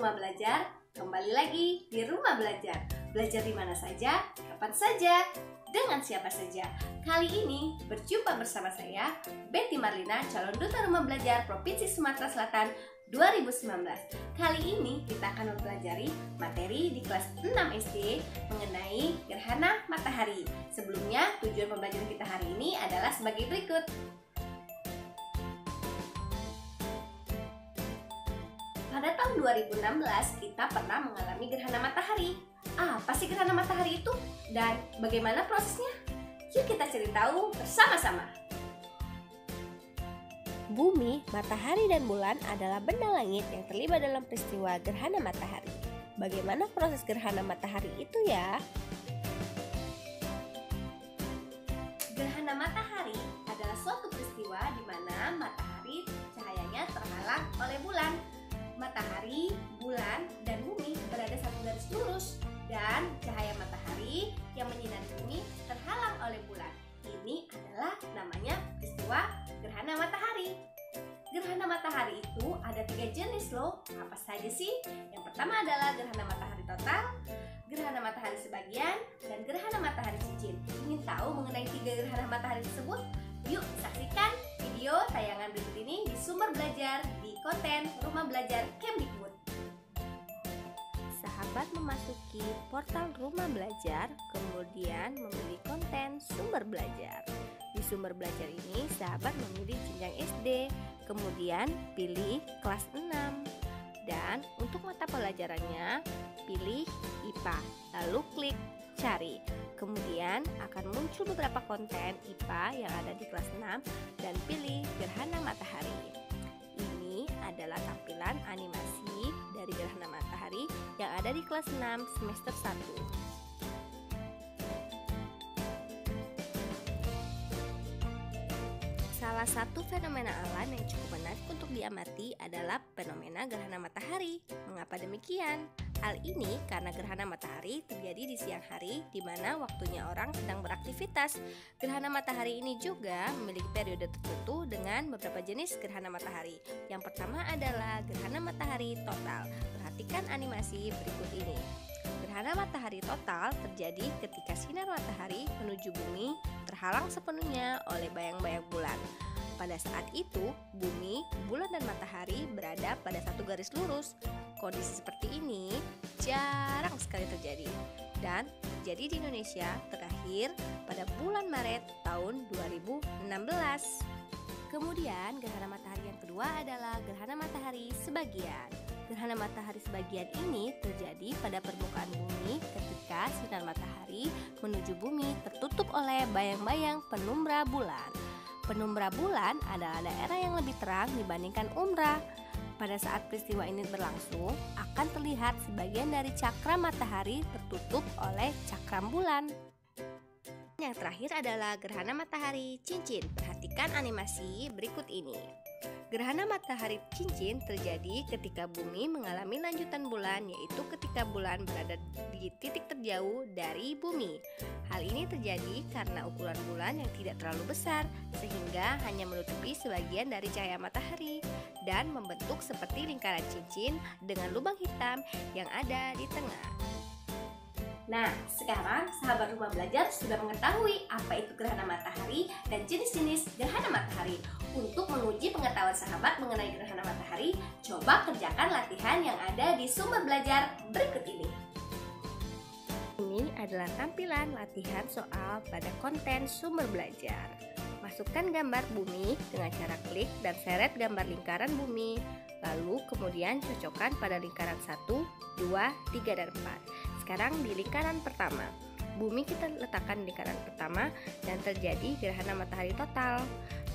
Rumah Belajar, kembali lagi di Rumah Belajar. Belajar di mana saja, kapan saja, dengan siapa saja. Kali ini berjumpa bersama saya, Betty Marlina, calon duta Rumah Belajar Provinsi Sumatera Selatan 2019. Kali ini kita akan mempelajari materi di kelas 6 SD mengenai gerhana matahari. Sebelumnya, tujuan pembelajaran kita hari ini adalah sebagai berikut. Pada tahun 2016, kita pernah mengalami gerhana matahari. Apa sih gerhana matahari itu? Dan bagaimana prosesnya? Yuk kita cari tahu bersama-sama. Bumi, matahari, dan bulan adalah benda langit yang terlibat dalam peristiwa gerhana matahari. Bagaimana proses gerhana matahari itu ya? Gerhana matahari adalah suatu peristiwa di mana matahari cahayanya terhalang oleh bulan. Matahari, bulan, dan bumi berada satu garis lurus, dan cahaya matahari yang menyinari bumi terhalang oleh bulan. Ini adalah namanya peristiwa gerhana matahari. Gerhana matahari itu ada 3 jenis loh. Apa saja sih? Yang pertama adalah gerhana matahari total, gerhana matahari sebagian, dan gerhana matahari cincin. Ingin tahu mengenai 3 gerhana matahari tersebut? Yuk saksikan video tayangan berikut ini di sumber belajar di konten Rumah Belajar Kemdikbud. Sahabat memasuki portal Rumah Belajar, kemudian memilih konten sumber belajar. Di sumber belajar ini, sahabat memilih jenjang SD, kemudian pilih kelas 6. Dan untuk mata pelajarannya, pilih IPA, lalu klik cari. Kemudian akan muncul beberapa konten IPA yang ada di kelas 6 dan pilih gerhana matahari. Ini adalah tampilan animasi dari gerhana matahari yang ada di kelas 6 semester 1. Salah satu fenomena alam yang cukup menarik untuk diamati adalah fenomena gerhana matahari. Mengapa demikian? Hal ini karena gerhana matahari terjadi di siang hari, di mana waktunya orang sedang beraktivitas. Gerhana matahari ini juga memiliki periode tertentu dengan beberapa jenis gerhana matahari. Yang pertama adalah gerhana matahari total. Perhatikan animasi berikut ini. Gerhana matahari total terjadi ketika sinar matahari menuju bumi terhalang sepenuhnya oleh bayang-bayang bulan. Pada saat itu, bumi, bulan, dan matahari berada pada satu garis lurus. Kondisi seperti ini jarang sekali terjadi dan terjadi di Indonesia terakhir pada bulan Maret tahun 2016. Kemudian gerhana matahari yang kedua adalah gerhana matahari sebagian. Gerhana matahari sebagian ini terjadi pada permukaan bumi ketika sinar matahari menuju bumi tertutup oleh bayang-bayang penumbra bulan. Penumbra bulan adalah daerah yang lebih terang dibandingkan umbra. Pada saat peristiwa ini berlangsung, akan terlihat sebagian dari cakram matahari tertutup oleh cakram bulan. Yang terakhir adalah gerhana matahari cincin. Perhatikan animasi berikut ini. Gerhana matahari cincin terjadi ketika bumi mengalami lanjutan bulan, yaitu ketika bulan berada di titik terjauh dari bumi. Hal ini terjadi karena ukuran bulan yang tidak terlalu besar, sehingga hanya menutupi sebagian dari cahaya matahari dan membentuk seperti lingkaran cincin dengan lubang hitam yang ada di tengah. Nah, sekarang sahabat Rumah Belajar sudah mengetahui apa itu gerhana matahari dan jenis-jenis gerhana matahari. Untuk menguji pengetahuan sahabat mengenai gerhana matahari, coba kerjakan latihan yang ada di sumber belajar berikut ini. Ini adalah tampilan latihan soal pada konten sumber belajar. Masukkan gambar bumi dengan cara klik dan seret gambar lingkaran bumi. Lalu kemudian cocokkan pada lingkaran 1, 2, 3, dan 4. Sekarang di lingkaran pertama, bumi kita letakkan di lingkaran pertama dan terjadi gerhana matahari total.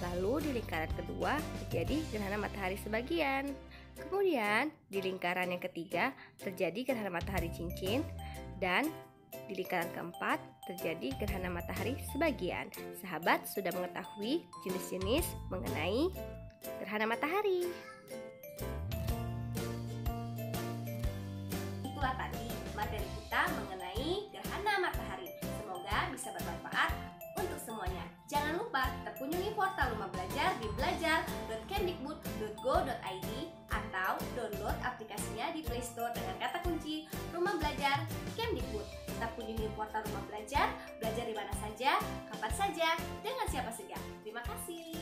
Lalu di lingkaran kedua terjadi gerhana matahari sebagian. Kemudian di lingkaran yang ketiga terjadi gerhana matahari cincin. Dan di lingkaran keempat terjadi gerhana matahari sebagian. Sahabat sudah mengetahui jenis-jenis mengenai gerhana matahari. Itulah tadi materi kita mengenai gerhana matahari. Semoga bisa bermanfaat untuk semuanya. Jangan lupa kunjungi portal Rumah Belajar di belajar.kemdikbud.go.id atau download aplikasinya di Play Store Portal Rumah Belajar, belajar di mana saja, kapan saja, dengan siapa saja. Terima kasih.